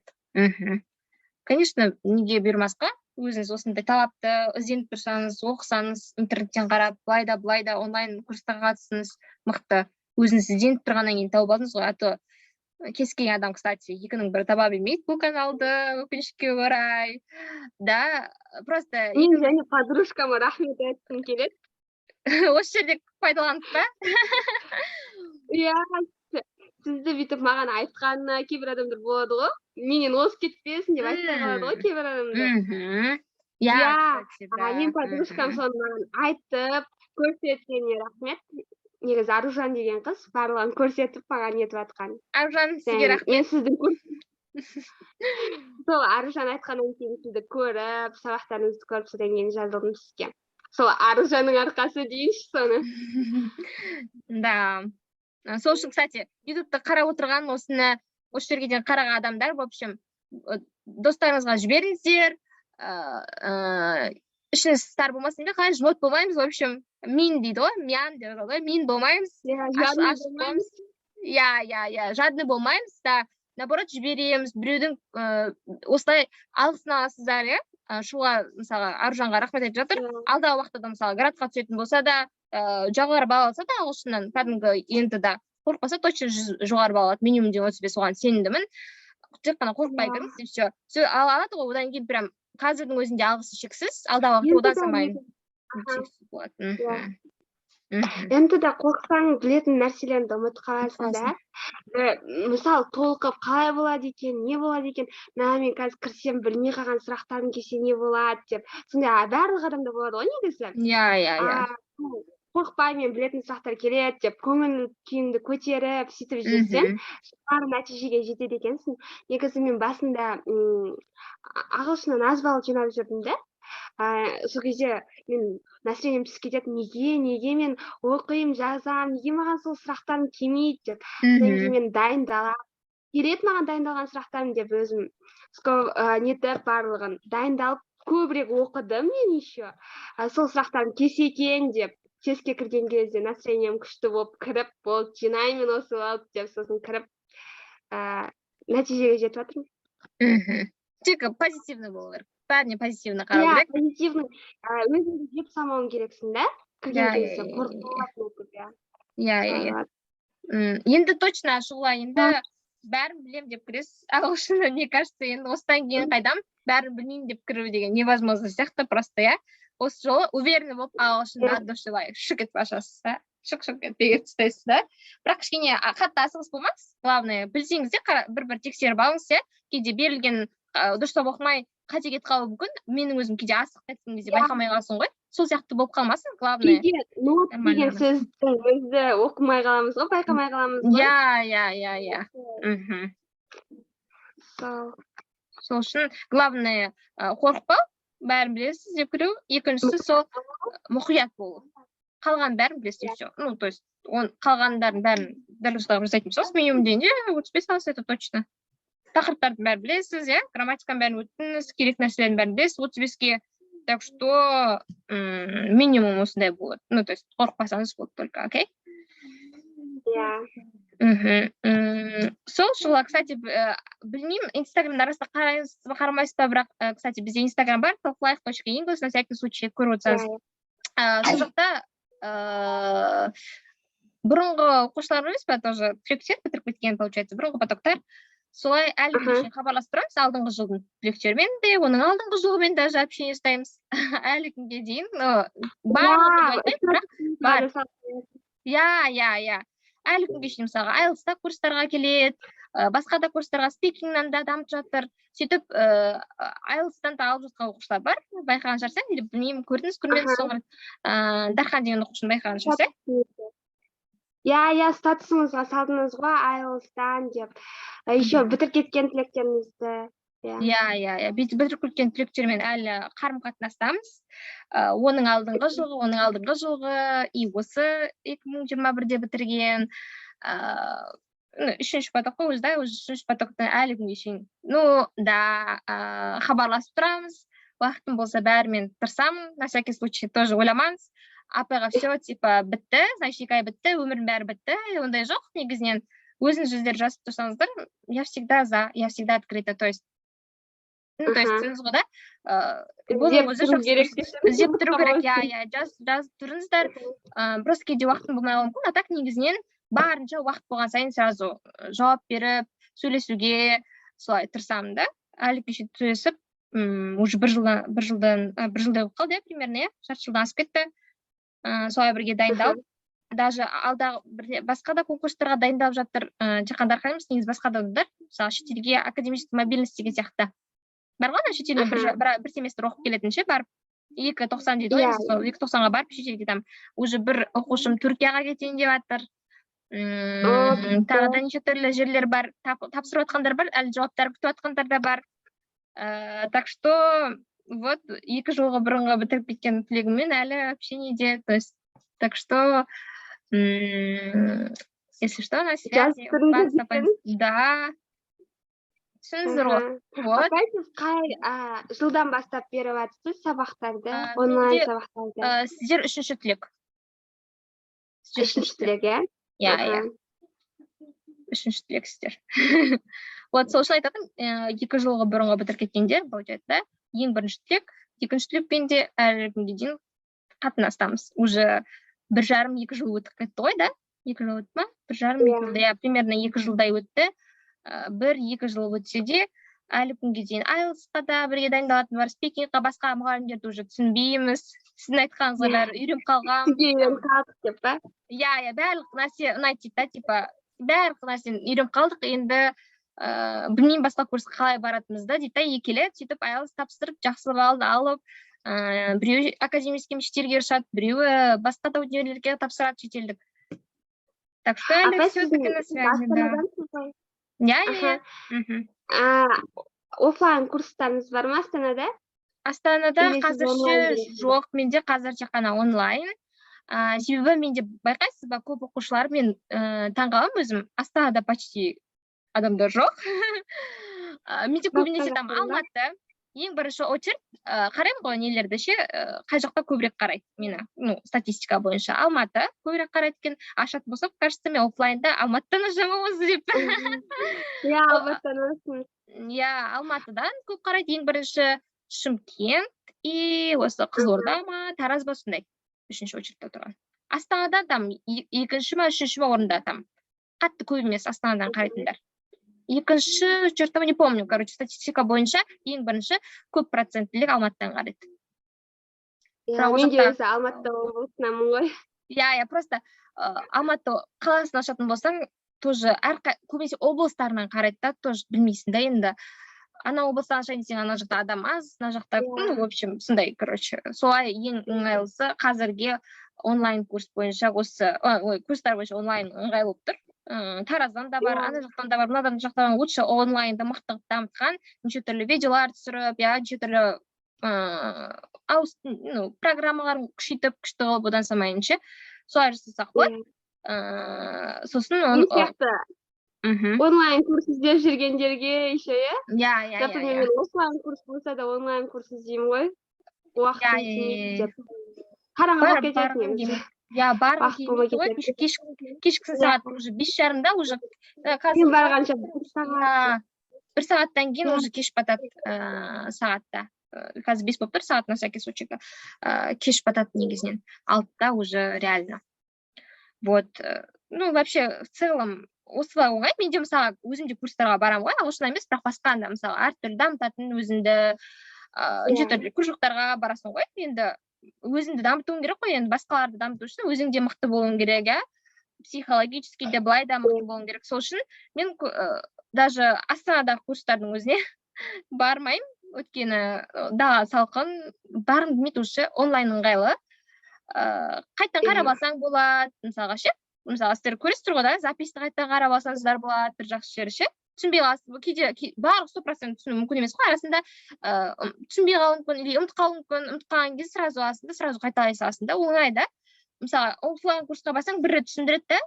Конечно, неге бұйырмасқа? Өзіңіз осындай талапты ізденіп тұрсаңыз, оқысаңыз, интернеттен қарап, былайда онлайн курстарға қатысыңыз, мықты. Өзіңіз ізденіп тұрғаннан кейін тауып алдыңыз ғой, а то кез келген адам, кстати, екінің бірі таба бермейді бұл каналды, өкінішке орай. Да, просто... Мен және подружкама рахмет айтқым келеді. Осы жерде пайдаланып па? Иә, сізді бүйтіп маған айтқанына кейбір адамдар болады ғой. Менен озып кетпесін деп айтпай қалады ғой кейбір адамдар. Иә, мен подружкам соны маған айтып, көрсеткеніне рахмет. Негізі Аружан деген қыз барлығын көрсетіп маған нетіп атқан. Аружан, сізге рахмет. Мен сізді сол Аружан айтқаннан кейін сізді көріп, сабақтарыңызды көріп, содан кейін жазылдым сізге. Сол Аружанның арқасы дейінші соны. Да. Сол үшін, кстати, ютубты қарап отырған осы жерге дейін қараған адамдар, в общем, достарыңызға жіберіңіздер, ішіңіз тар болмасын деп, қалай жмот болмаймыз, в общем, мин дейді ғой, мян деп жатады ғой, мин болмаймыз, ашық болмаймыз. Иә, жадны болмаймыз, да, наоборот, жібереміз, біреудің осылай алғысын аласыздар, иә, Шұғыла, мысалы, Аружанға рахмет айтып жатыр, алдағы уақытта да, мысалы, градқа түсетін болса да, жоғары балл алса да, ағылшыннан, кәдімгі енді да, қорықпаса, точно жоғары балл алады, минимумден 35 оған сенімдімін, тек қана қорықпай беріңіз, и все. Алады ғой, одан кейін прям қазірдің өзінде алғысы шексіз, алдағы уақытта одан самайын шексіз болады. Енді де қорықсаң білетін нәрселерді ұмытып қаласың да. Мысалы, толқып қалай болады екен, не болады екен, мен қазір кірсем білмей қалған сұрақтарым келсе не болады деп. Сондай барлық адамда болады ғой негізі. Иә. Қорықпай, мен білетін сұрақтар келеді деп, көңіл күйіңді көтеріп, сөйтіп жүрсең, бар нәтижеге жетеді екенсің. Негізі мен басында ағылшыннан аз балл жинап жүрдім де. сол кезде мен настроением түсіп кетеді, неге мен оқимын, жазамын, неге маған сол сұрақтарым келмейді деп. Содан кейін мен дайындаламын, келеді маған дайындалған сұрақтарым деп өзім нетіп барлығын дайындалып көбірек оқыдым мен еще. Сол сұрақтарым келсе екен деп тестке кірген кезде настроением күшті болып кіріп, болды, жинаймын осы алып деп, сосын кіріп нәтижеге жетіп жатырмын. Тек позитивный болу керек. Бәріне позитивно қарау керек. Иә, позитивный. Өзіңді жеп салмауың керексің да, кірген кезде Иә. Енді точно шұғыла, енді бәрін білем деп кіресіз. Ағылшын, мне кажется, енді осыдан кейін қайдам бәрін білмеймін деп кіру деген невозможно сияқты просто, иә. Осы жолы уверенный болып ағылшында от души шық етіп ашасыз, шық етпеге тұстайсыз, да. Бірақ кішкене қатты асығыс болмаңыз. Главное, білсеңіз де бір тексеріп алыңыз, иә. Кейде берілген дұрыстап оқымай қате кетіп қалуы мүмкін. Менің өзім кейде асығып кеткен кезде байқамай қаласың ғой. Сол сияқты болып қалмасын, главное. Кейде нот деген сөздің өзі оқымай қаламыз ғой, байқамай қаламыз ғой. Иә. Сол үшін главное қорықпау, бәрін білесіз деп кіру. Екіншісі сол мұқият болу. Қалған бәрін білесіз, все. Ну, то есть, қалғандарын бәрін дәл осылай жасайтын болсаңыз, минимум дегенде 35 аласыз, это точно. Тақырыптардың бәрін білесіз, иә, грамматиканың бәрін өттіңіз, керек нәрселердің бәрін білесіз, 35-ке. Так что минимум осындай болады. Ну, то есть, қорықпасаңыз болды только, окей? Иә. Сол жылы, кстати, білмеймін, инстаграмда арасында қарайсыз ба, қарамайсыз ба, бірақ, кстати, бізде инстаграм бар, talklife.english, на всякий случай көріп отырсаңыз. Сол жақта бұрынғы оқушылар емес па, тоже түлектер бітіріп кеткен, получается, бұрынғы потоктар. Солай әлі күнге хабарласып тұрамыз, алдыңғы жылдың түлектерімен де, оның алдыңғы жылымен даже общение ұстаймыз. Әлі күнге дейін, барлығы айтпаймын, бірақ бар. Иә. Әлі күнге дейін мысалға IELTS-та курстарға келеді, басқа да курстарға спикингнан да дамып жатыр. Сөйтіп, IELTS-тан да алып жатқан оқушылар бар, байқаған шығарсың, или білмеймін, көрдіңіз, көрмедіңіз соңғы Дархан деген оқушыны байқаған шығарсың. Иә, статусыңызға салдыңыз ғой, IELTS-тан деп. Еще бітіріп кеткен түлектеріңізді. Иә. Бітіріп кеткен түлектермен әлі қарым-қатынастамыз. Оның алдыңғы жылғы, и осы 2021-де бітірген. Үшінші поток қой, өзі үшінші потоктан әлі күнге шейін. Ну, да, хабарласып тұрамыз. Уақытым болса бәрімен тырысамын. На всякий случай тоже ойламаңыз. Апайға все, типа, бітті, значит, ай бітті, өмірдің бәрі бітті. Ондай жоқ, негізінен өзіңіз өздері жазып тұрсаңыздар, я всегда открыта, то есть, то есть, түсініңіз ғой, да? Іздеп тұру керек, иә, жазып тұрыңыздар. Просто кейде уақытым болмай қалуы мүмкін, а так негізінен барынша уақыт болған сайын сразу жауап беріп, сөйлесуге солай тырысамын, да? Әлі кеше сөйлесіп, уже бір жылдай болып қалды, примерно, жарты жылдан асып кетті. Солай бірге дайындалып, даже алдағы басқа да конкурстарға дайындалып жатыр. Жақандар қараймыз, негіз басқа да ұлдар, мысалы, шетелге академический мобильность деген сияқты. Бар ғой, шетелмен бір семестр оқып келетінші, барып, 2.90 дейді ғой, сол 2.90-ға барып, шетелге там, уже бір оқушым Түркияға кетейін деп жатыр. Тағы да неше түрлі жерлер бар, тапсырып жатқандар бар, әлі жауаптар күтіп жатқандар да бар. Так что, вот, 2 жылғы бұрынғы бітіріп кеткен түлегіммен әлі общениеде, то есть, так что, если что, на связи, да, түсініңіздер ғой. Апайсыз қай жылдан бастап беріп жатсыз сабақтарды, онлайн сабақтарды? Сіздер үшінші түлек. Үшінші түлек, иә? Иә. Үшінші түлек сіздер. Вот, сол үшін айтатын, 2 жылғы бұрынғы бітіріп кеткендер, получается, ең бірінші түлек, екінші түлекпен де әлі күнге дейін қатынастамыз. Уже 1,5-2 жыл өтіп кетті ғой, да? 2 жыл өтті ма? 1,5-2 жыл, иә, примерно 2 жылдай өтті. 1-2 жыл өтсе де, әлі күнге дейін IELTS-қа да бірге дайындалатын бар, спикингқа басқа мұғалімдерді уже түсінбейміз. Сіздің айтқаныңызға бәрі үйреніп қалған. Үйреніп қалдық деп па? Иә, барлық нәрсе ұнайды дейді, типа, барлық нәрсені үйреніп қалдық, енді білмеймін басқа курсқа қалай баратынымызды дейді, екелі, сөйтіп IELTS тапсырып, жақсы балды алып, біреуі академический шетелге ұшады, біреуі басқа да университетке тапсырады шетелдік. Так что әлі все таки на связи, да. Иә. Офлайн курстарыңыз бар ма Астанада? Астанада Или сіз қазірше онлайн бересіз бе? жоқ, менде қазір тек қана онлайн. Себебі менде байқайсыз ба, көп оқушылар мен таңғаламын өзім, Астанада почти адамдар жоқ. Менде Жоқ, көбінесе там Қазақстанда. Алматы, ең бірінші очередь қараймын ғой нелерді ше, қай жақта көбірек қарайды мені, ну, статистика бойынша Алматы көбірек қарайды екен. Ашатын болсам, кажется, мен оффлайнда Алматыдан ашамын осы деп. Иә, Алматыдан аласың. Иә, Алматыдан көп қарайды. Ең бірінші Шымкент и осы Қызылорда ма, Тараз ба, сондай. Үшінші очередьте тұрған. Астанада там екінші ма, үшінші ма орында там. Қатты көп емес Астанадан қарайтындар. Екінші, что-то не помню, короче, статистика бойынша ең бірінші көп проценттілік Алматыдан қарайды. Иә, мен де өзі Алматы облысынанмын ғой. Иә, просто Алматы қаласын ашатын болсаң, тоже көбінесе облыстарынан қарайды да, тоже білмейсің да енді. Ана облыстан ашайын десең, ана жақта адам аз, ана жақта, ну, в общем, сондай, короче. Солай ең ыңғайлысы қазірге онлайн курс бойынша осы, курстар бойынша онлайн ыңғайлы болып тұр. Тараздан да бар, ана жақтан да бар, мынадан жақтан лучше онлайнда мықты дамытқан, неше түрлі видеолар түсіріп, я неше түрлі программаларын күшейтіп, күшті қылып одан самайынша солай жасасақ болады. Сосын Мен сияқты онлайн курс іздеп жүргендерге еще, иә? Например, мен офлайн курс болса да онлайн курс іздеймін ғой. Уақытым келмейді деп. Қараңғы болып кетеді негізі. Иә, барғым келмейді ғой. Кешкісін сағат уже 5:30-да уже. Мен барғанша 1 сағат. 1 сағаттан кейін уже кеш батады сағатта. Қазір 5 болып тұр, сағат на всякий случай. Кеш батады негізінен. 6-да уже реально. Вот. Ну, вообще, в целом, осылай оңай. Менде мысалы өзімде курстарға барамын ғой, ағылшын емес, бірақ басқанда мысалы әртүрлі дамытатын өзіңді, неше түрлі кружоктарға барасың ғой. Енді өзіңді дамытуың керек қой, енді басқаларды дамыту үшін өзіңде мықты болуың керек, иә. Психологически де былай да мықты болуың керек. Сол үшін мен даже Астанадағы курстардың өзіне бармаймын, өйткені да салқын, барым білмейді уже, онлайн ыңғайлы. Қайттан қарап алсаң болады, мысалға ше. Мысалы, сіздер көресіздер ғой да, записьті қайттан қарап алсаңыздар болады, бір жақсы жері ше. Түсінбей қаласыз, кейде барлық 100% түсіну мүмкін емес қой, арасында түсінбей қалуы мүмкін, или ұмытып қалуы мүмкін, ұмытып қалған кезде сразу аласың да, сразу қайталай саласың да, оңай да. Мысалы, оффлайн курсқа барсаң, бір рет түсіндіреді да,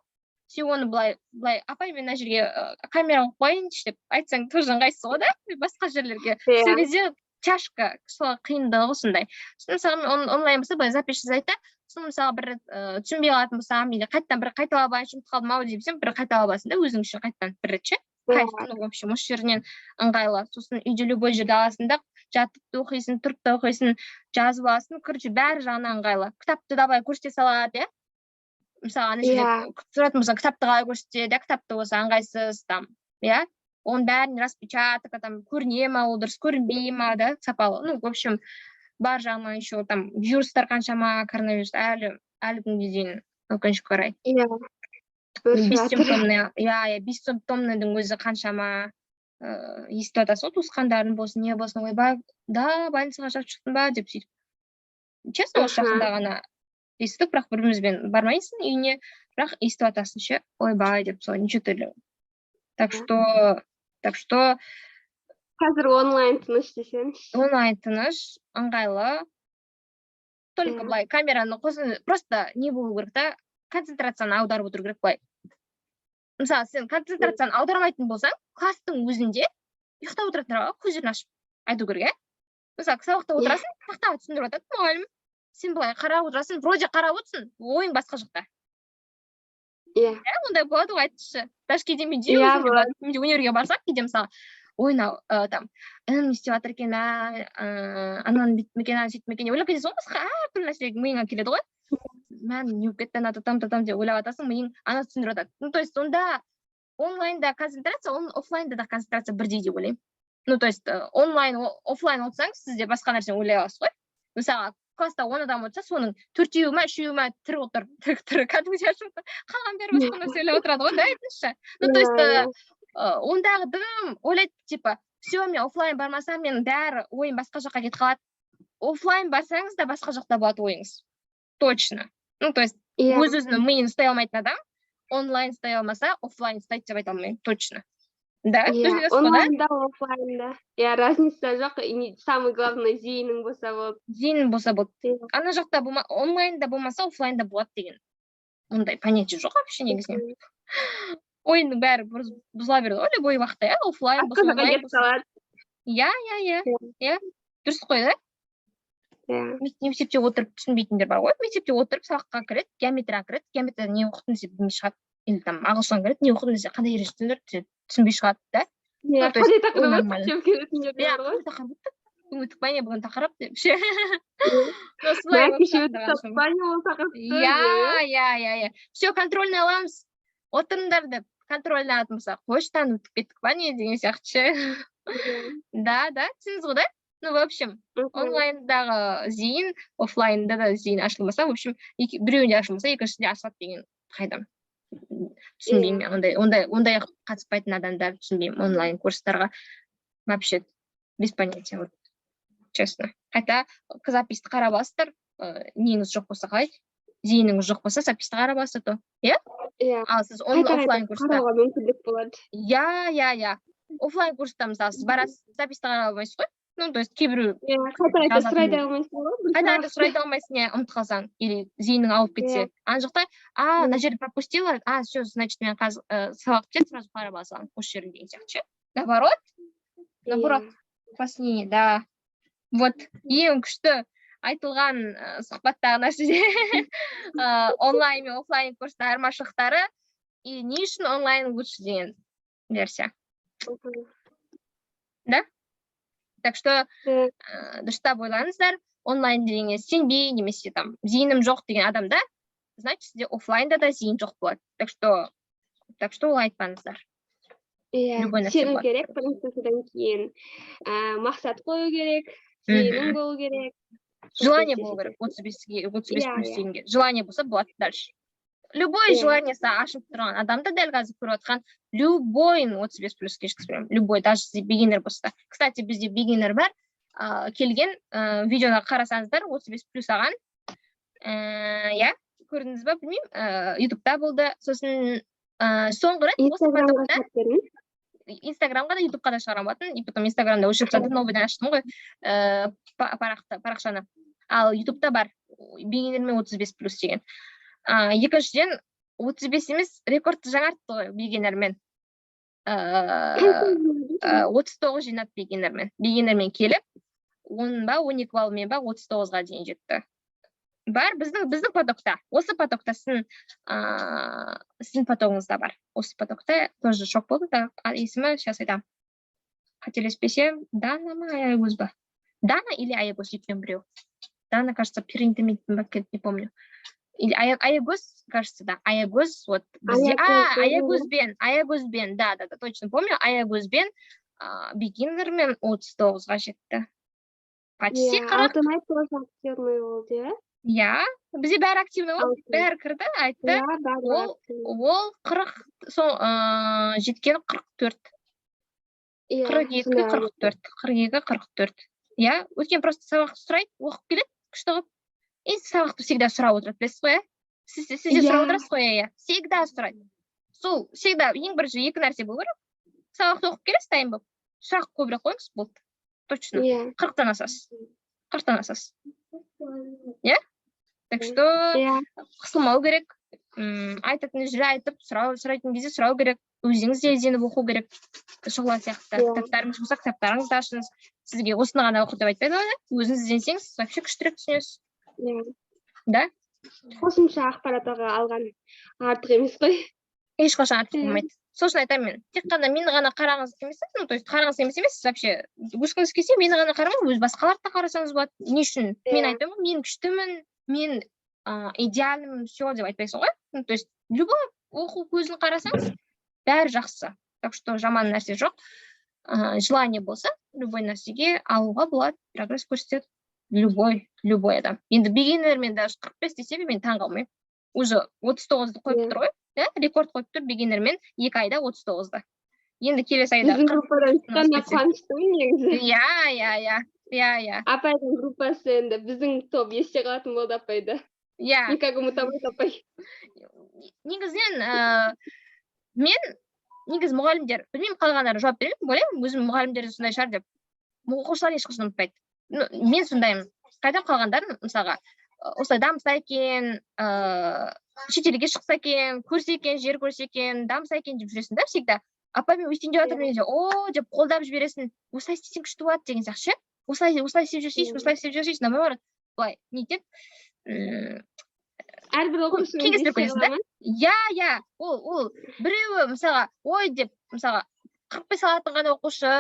сен оны былай, апай, мен мына жерге камера қойып қояйыншы деп айтсаң, тоже ыңғайсыз ғой да, басқа жерлерге. Сол кезде тяжко, қиындығы осындай. Мысалы, онлайн болса, былай запись жасайды да, соны мысалы бір рет түсінбей қалатын болсам, или қайттан бір қайталап алайыншы, ұмытып қалдым ау дейсің, бір қайталап аласың да, өзің үшін қайттан бір рет ше. Ну, в общем, осы жерінен ыңғайлы. Сосын үйде любой жерде аласың да, жатып та оқисың, тұрып та оқисың, жазып аласың, короче, бәрі жағынан ыңғайлы. Кітапты да былай көрсете салады, иә. Мысалы, ана жерде тұратын болса, кітапты қалай көрсетеді, кітапты болса ыңғайсыз, там, иә. Оның бәрін распечатка, там, көріне ма, ол дұрыс көрінбей ма, да, сапалы. Ну, в общем, бар жағынан еще там вирустар қаншама, коронавирус әлі күнге дейін өкінішке орай. Иә. Бессимптомныйдың өзі қаншама естіп жатасың ғой, туысқандардың болсын, не болсын, ойбай, да, больницаға жатып шықтың ба деп сөйтіп. Честно, осы жақында ғана естідік, бірақ бірімізбен бармайсың үйіне, бірақ естіп жатасың ше, ойбай деп, солай неше түрлі. Так что қазір онлайн тыныш десең. Онлайн тыныш, ыңғайлы. Только былай камераны қосын, просто не болу керек та, концентрацияны аударып отыру керек былай. Мысалы, сен концентрацияны аудармайтын болсаң, класстың өзінде ұйықтап отыратындарға көздерін ашып айту керек, иә? Мысалы, сабақта отырасың, тақтаға түсіндіріп жатады, мұғалім. Сен былай қарап отырасың, вроде қарап отырсың, ойың басқа жақта. Иә. Ондай болады ғой, айтшы. Даже кейде мен универге барсам, кейде мысалы, ойнау, там, не істеп жатыр екен, ананы бүйтіп екен, сөйтіп екен, ойлап кетесің ғой, басқа әртүрлі нәрсе миыңа келеді ғой. Мән не болып кетті, ана там деп ойлап жатасың, миың ана түсіндіріп жатады. Ну, то есть, онда онлайнда концентрация, офлайнда да концентрация бірдей деп ойлаймын. Ну, то есть, онлайн, офлайн отырсаң, сізде басқа нәрсе ойлай аласыз ғой. Мысалы, класста 10 адам отырса, соның 4-еуі ма, 3-еуі ма тірі отыр, кәдімгідей ашып отыр. Қалған бәрі басқа нәрсе ойлап отырады ғой, да, айтыңызшы. Ну, то есть, ондағы дым ойлайды, типа, все, мен офлайн бармасам, мен бәрі ойым басқа жаққа кетіп қалады. Офлайн барсаңыз да басқа жақта болады ойыңыз. Точно. Ну, то есть, өз-өзінің миын ұстай алмайтын адам, онлайн ұстай алмаса, офлайн ұстайды деп айта алмаймын, точно. Да, Иә, дұрыс қой, да? онлайнда, офлайнда. Иә, разница жоқ. Самый главный зейінің болса болды. Зейін болса болды. Иә. Ана жақта онлайнда болмаса, офлайнда болады деген ондай понятие жоқ вообще негізінен. Ойынның бәрі бұзыла береді ғой любой уақытта, иә, офлайн болсын, Артқа жаққа онлайн кетіп болсын. қалады. Иә, дұрыс қой, да? Иә. Мектепте отырып түсінбейтіндер бар ғой. Мектепте отырып сабаққа кіреді, геометрияға кіреді, геометрияда не оқыдың десе білмей шығады. Или там ағылшынға кіреді, не оқыдың десе қандай ережесіндер түсінбей шығады, да? Иә, то есть қандай ол тақырып нормально. өтіп келетіндер Иә, бар ғой. қандай тақырып өттік? Бүгін өттік па не бүгін тақырып деп ше. Кеше өтіп па не ол тақырыпты. Иә. Все, контрольный аламыз. Отырыңдар деп контрольный алатын болса, қойштан өтіп кеттік па не деген сияқты ше. Да, түсіндіңіз ғой, да? Ну, в общем, онлайндағы зейін, офлайнда да зейін ашылмаса, в общем, біреуінде ашылмаса, екіншісінде ашылады деген қайдам. Түсінбеймін, ондай қатыспайтын адамдар түсінбеймін онлайн курстарға. Вообще, без понятия, вот, честно. Хотя, записьті қарап аласыздар, неңіз жоқ болса қалай, зейініңіз жоқ болса, записьті қарап аласыздар, то. Иә? Ал сіз офлайн курста. Қарауға мүмкіндік болады. Иә. Офлайн курста, мысалы, сіз барасыз, записьті қарап алмайсыз ғой? Ну, то есть, кейбір қайта сұрай алмайсың ғой. қайта сұрай алмайсың, иә, ұмытып қалсаң, или зейінің ауып кетсе. Ана жақта, мына жерді пропустила, все, значит, мен қазір сабақ бітеді, сразу қарап алсам, осы жерге деген сияқты. Наоборот, позднее, да. Вот, ең күшті айтылған сұхбаттағы нәрсе онлайн мен офлайн курста айырмашылықтары и не үшін онлайн лучше деген версия. Да? Так что дұрыстап ойлаңыздар, онлайн дегенге сенбей, немесе там зейінім жоқ деген адамда, значит, сізде офлайнда да зейін жоқ болады. Так что олай айтпаңыздар. Иә, сену керек, бірінші содан кейін мақсат қою керек, зейінің болу керек. Желание болу керек, 35 плюс дегенге. Желание болса болады дальше. Любой желаниесі ашып тұрған адамды дәл қазір көріп отқан, любойын 35 плюске жеткізбеймін. Любой, даже сізде бигинер болса. Кстати, бізде бигинер бар, келген видеода қарасаңыздар, 35 плюс аған. Иә, көрдіңіз ба, білмеймін, ютубта болды. Сосын соңғы рет осы потокта Инстаграмға да, ютубқа да шығарам болатын. И потом Инстаграмда өшіріп жатыр, новыйдан аштым ғой парақшаны. Ал ютубта бар, бигинермен 35 плюс деген. Екіншіден, 35 емес, рекордты жаңартты ғой бигинермен. 39 жинады бигинермен келіп, 10 ба, 12 балмен ба, 39-ға дейін жетті. Бар, біздің потокта, осы потокта сіздің потогыңызда бар. Осы потокта тоже шок болды, да, есімі, сейчас айтам. Қателеспесем, Дана ма, Аягөз ба? Дана или Аягөз, екеуін біреу. Дана, кажется, переинтермитін ба, не помню. Или Аягөз, кажется, да, Аягөз, вот, Аягөзбен, да, точно помню, Аягөзбен бигинермен 39-ға жетті. Почти 40. Алтын айт тоже активный болды, иә? Иә, бізде бәрі активный болды, бәрі кірді, айтты, ол 40, жеткен 44. 42-44. Иә, өткен просто сабақты сұрайды, оқып келеді, күшті қып. И сабақты всегда сұрап отырады, білесіз ғой, сізде сұрап отырасыз ғой, иә, всегда сұрайды. Сол, всегда, ең бірінші екі нәрсе болу керек, сабақты оқып келесіз, дайын болып, сұрақ көбірек қойыңыз, болды, точно, 40-тан асасыз. Иә? Так что қысылмау керек, айтатын жерде айтып, сұрайтын кезде сұрау керек, өзіңіз де ізденіп оқу керек, шұғыла сияқты. Кітаптарыңыз болса, кітаптарыңызды ашыңыз. Сізге осыны ғана оқы деп айтпайды ғой, өзіңіз ізденсеңіз, вообще күштірек түсінесіз. Да? Қосымша ақпарат алған артық емес қой. Ешқашан артық болмайды. Сосын айтамын мен, тек қана мені ғана қараңыз емес, то есть қараңыз емес, вообще, өскіңіз келсе, мені ғана қарамай, өз басқаларды да қарасаңыз болады. Не үшін? Мен айтамын, мен күштімін, мен идеальным, все деп айтпайсың ғой. То есть, любой оқу көзін қарасаңыз, бәрі жақсы. Так что жаман нәрсе жоқ. Желание болса, любой нәрсеге алуға болады, прогресс көрсетеді. Любой адам. Енді бигинермен даже 45 десе, мен таң қалмаймын. Уже 39-ды қойып тұр ғой. Рекорд қойып тұр бигинермен 2 айда 39-ды. Енді келесі айда 40. Біздің группадан шыққанда қуаныштымын негізі. Иә. Апайдың группасы енді біздің топ есте қалатын болды апайды. Иә. Никак ұмытамыз апай. Негізінен мен негізі мұғалімдер білмеймін, қалғандары жауап бермеймін, ойлаймын өзім мұғалімдер сондай шығар деп. Оқушылар ешқашан ұмытпайды. Мен сондаймын. Қайда қалғандарын мысалға осылай дамыса екен, шетелге шықса екен, көрсе екен, жер көрсе екен, дамыса екен деп жүресің да всегда. Апа мен өйтейін деп жатырмын дегенде, о деп қолдап жібересің. Осылай істесең күшті болады деген сияқты ше. Осылай істеп жүрсейші, осылай істеп жүрсейші, наоборот. Былай не етеді? Әрбір оқушымен кеңес беріп кеңес қоясың да? Иә, ол біреуі мысалға, ой деп, мысалға 45 алатын ғана оқушы,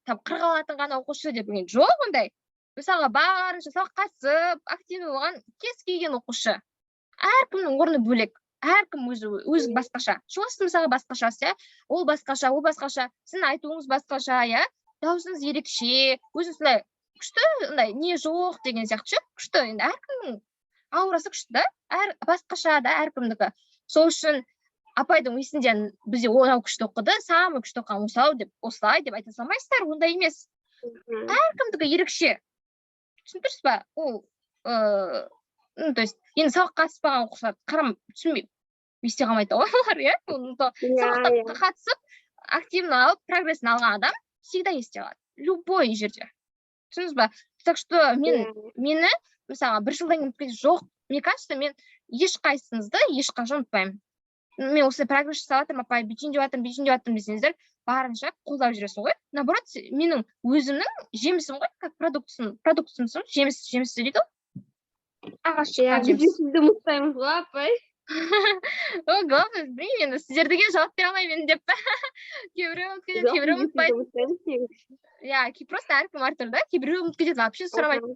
там 40 алатын ғана оқушы деп жоқ ондай. Мысалға барынша сабаққа қатысып, активный болған кез келген оқушы. Әркімнің орны бөлек. Әркім өзі басқаша. Шосы мысалға басқаша, ол басқаша, сіздің айтуыңыз басқаша, даусыңыз ерекше, өзіңіз сондай күшті, не жоқ деген сияқты күшті. Енді әркімнің аурасы күшті да, басқаша да әркімдікі. Сол үшін апайдың есінде бізде онау күшті оқыды, самый күшті оқыған осылай деп айта салмайсыздар, ондай емес. Әркімдікі ерекше. Түсіндірсіз ба? Ол, то есть, енді сабаққа қатыспаған оқушылар қарам түсінбеймін. Есте қалмайды олар, сабаққа қатысып, активно алып, прогрессін алған адам всегда есте қалады. Любой жерде. Түсініңіз ба? Так что мені, мысалға, бір жылдан кейін жоқ, мне кажется, мен ешқайсыңызды ешқашан ұмытпаймын. Мен осы прогресс жасап жатырмын, апай, бүйтейін деп жатырмын десеңіздер, барынша қолдап жүресің ғой. Наоборот, менің өзімнің жемісім ғой, как продуктымсың, жеміс дейді ғой. Ағаш шыққан жеміс. Біз сізді ұмытпаймыз ғой, апай. Главное, білмеймін, енді сіздердіге жауап бере алмаймын деп. Кейбіреу ұмытып кетеді, кейбіреу ұмытпайды. Просто әркім әртүрлі да, кейбіреу ұмытып кетеді, вообще сұрамайды.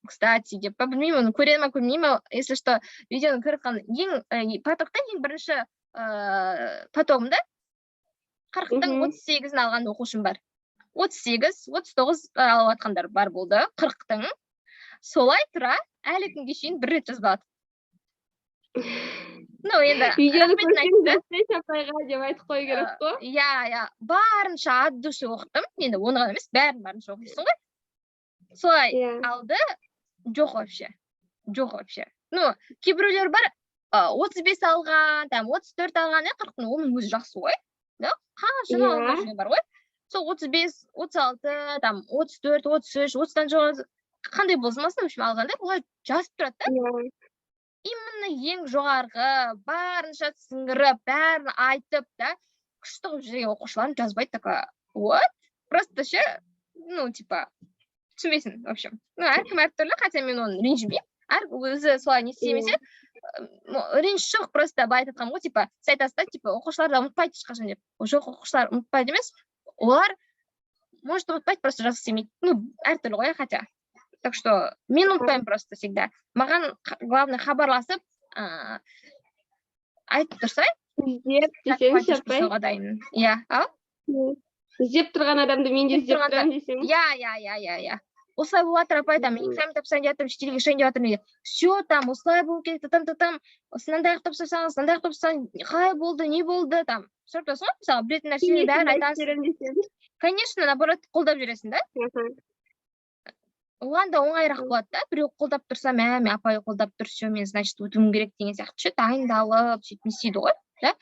Кстати, деп, білмеймін, оны көре ма, көрмеймін, если что, видеоны көріп қалған потоктан ең бірінші потогымда 40-тың 38-ін алған оқушым бар. 38-39 алып атқандар бар болды, 40-тың. Солай тұра, әлі күнге шейін бір рет жазбады. Енді видеоны көрсеңіз апайға деп айтып қою керек қой. Барынша от души оқыттым. Енді оны ғана емес, бәрін барынша оқисың ғой. Солай алды, жоқ вообще. Кейбіреулер бар, 35 алған, 34 алған, 40-ның оның өзі жақсы ғой. Қаншама алған бар ғой. Сол 35, 36, 34, 33, 30-дан жоғары қандай болсымасын, алғанда олар жазып тұрады да. Именно ең жоғарғы, барынша сіңіріп, бәрін айтып, күшті қылып жүрген оқушыларын жазбайды, такая, what? Просто ше, түсінбейсің, в общем. Әркім әртүрлі, хотя мен оны ренжімеймін. Өзі солай не істемесе, ренж жоқ, просто былай айтқан ғой, сіз айтасыз да, оқушылар да ұмытпайды ешқашан деп. Жоқ, оқушылар ұмытпайды емес, олар, может, ұмытпайды, просто жазғы істемейді. Әртүрлі ғой, хотя. Так что мен ұмытпаймын просто всегда. Маған главное хабарласып, айтып тұрсай. Іздеп десеңіз, апай. Іздеп тұрған адамды мен де іздеп тұрам десеңіз. Осылай болып жатыр, апай, экзамен тапсайын деп жатырмын, шетелге шығайын деп жатырмын дейді. Все, осылай болып кетті, сынандай тапсырсаңыз, қалай болды, не болды, сұрап тұрсың ғой, мысалы, білетін нәрсені бәрін айтасың. Конечно, наоборот, қолдап жүресің, да? Оған да оңайырақ болады да, біреу қолдап тұрса, мен апай қолдап тұр, все, мен, значит, өтуім керек деген сияқты, дайындалып, сөйтіп істейді ғой, да?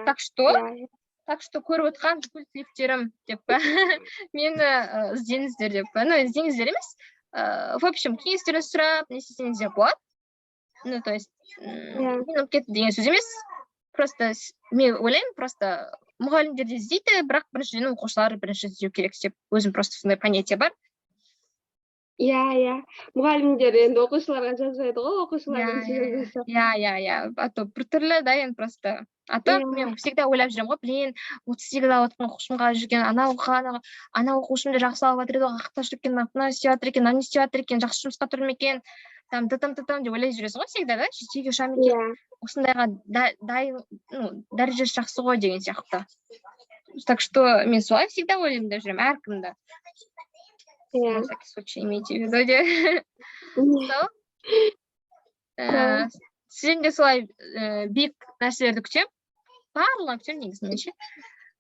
Так что көріп отқан бүкіл тілектерім деп, мені іздеңіздер деп, іздеңіздер емес, в общем, кеңестерін сұрап, не істесеңіздер болады. То есть, мен ұмытып кетті деген сөз емес, просто мен ойлаймын, просто мұғалімдерде іздейді, бірақ біріншіден оқушылар бірінші іздеу керек деп, өзім просто сондай понятие бар. Мұғалімдер енді оқушыларға жазбайды ғой, оқушылардың сөзі. А то біртүрлі, да, енді просто. А то мен всегда ойлап жүрем ғой, блин, 38 алып отқан оқушымға жүрген, ана оқушымды жақсы алып жатыр еді, қақташ екен, мына істеп жатыр екен, мына істеп жатыр екен, жақсы жұмысқа тұрмын екен, деп ойлай жүресің ғой, всегда, да, жетеге ұшам екен, осындайға дәрежесі жақсы ғой деген сияқты. Так что мен солай всегда ойлаймын деп жүрем, әркімді. На всякий случай имейте в виду, де. Сізден де солай биік нәрселерді күтем. Барлығын күтем негізінен ше.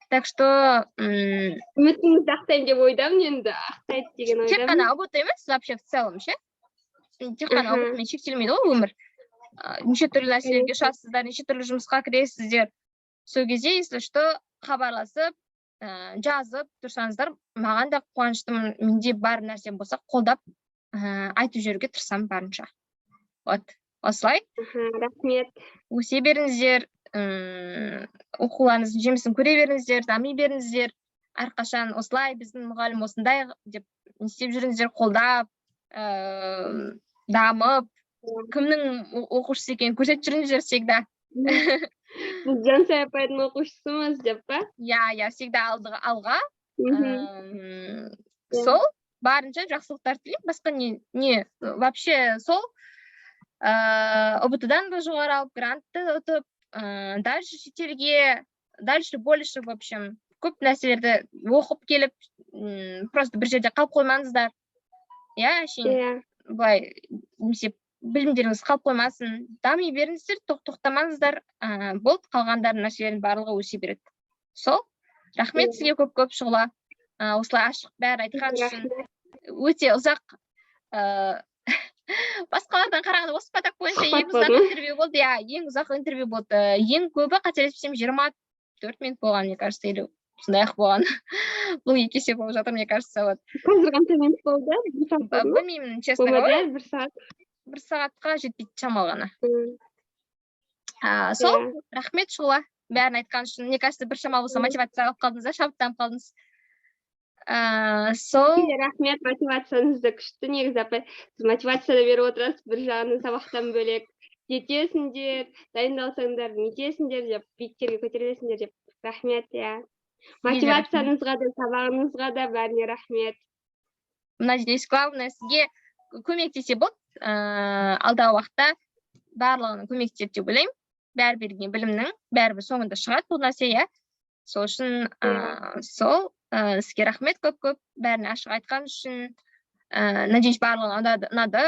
Так что... Үмітіңізді ақтайын деп ойдамын енді, ақтайды деген ойдамын. Тек қана ұбыт емес, вообще в целом ше. Тек қана ұбытмен шектелмейді ғой өмір. Неше түрлі нәрселерге ұшасыздар, неше түрлі жұмысқа кіресіздер. Сол кезде, если что, хабарласып, жазып тұрсаңыздар, маған да қуаныштымын. Менде бар нәрсе болса, қолдап айтып жүруге тырысамын барынша. Вот, осылай. Рахмет. Өсе беріңіздер, оқуларыңыздың жемісін көре беріңіздер, дами беріңіздер. Әрқашан осылай біздің мұғалім осындай деп істеп жүріңіздер, қолдап, дамып, кімнің оқушысы екенін көрсетіп жүріңіздер всегда. Біз Жансая апайдың оқушысымыз деп па? Я, всегда алға. Сол, барынша жақсылықтар тілеймін. Басқа не, вообще сол, ОБТ-дан да жоғары алып, грантты ұтып, дальше шетелге, дальше больше, в общем, көп нәрселерді оқып келіп, просто бір жерде қалып қоймаңыздар. Әшейін, былай, немесе білімдеріңіз қалып қоймасын, дами беріңіздер, тоқтамаңыздар, болды, қалғандар нәрселердің барлығы өсе береді. Сол, рахмет сізге көп шұғыла, осылай ашық бәрі айтқан үшін. Өте ұзақ, басқалардан қарағанда осы поток бойынша ең ұзақ интервью болды. Ең ұзақ интервью болды. Ең көбі қателеспесем 24 минут болған, мне кажется, или сондай-ақ болған. Бұл екі есе болып жатыр, мне кажется. Қазір қанша минут болды? Білмеймін, честно говоря. Бір сағатқа жетпейді шамалы ғана. Сол, рахмет шұғыла. Бәрін айтқан үшін. Мне кажется, бір шамалы болса мотивация алып қалдыңыз, шабыттанып қалдыңыз. Сол. Рахмет, мотивацияңызды күшті. Негізі апай, сіз мотивацияда беріп отырасыз, бір жағынан сабақтан бөлек. Жетесіңдер, дайындалсаңдар, нетесіңдер деп, биіктерге көтерілесіңдер деп. Рахмет, мотивацияңызға да, сабағыңызға да бәріне рахмет. Мына здесь главное, сізге көмектесе болды. Алдағы уақытта барлығының көмектеседі деп ойлаймын. Бәрі берген білімнің, бәрібір соңында шығады бұл нәрсе, Сол үшін, сол, сізге рахмет көп, бәріне ашық айтқан үшін. Надеюсь, барлығына ұнады.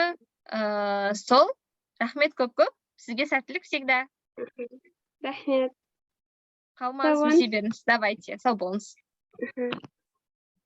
Сол, рахмет көп, сізге сәттілік всегда. Рахмет. Қалмаңыз, өсе беріңіз, давайте, сау болыңыз.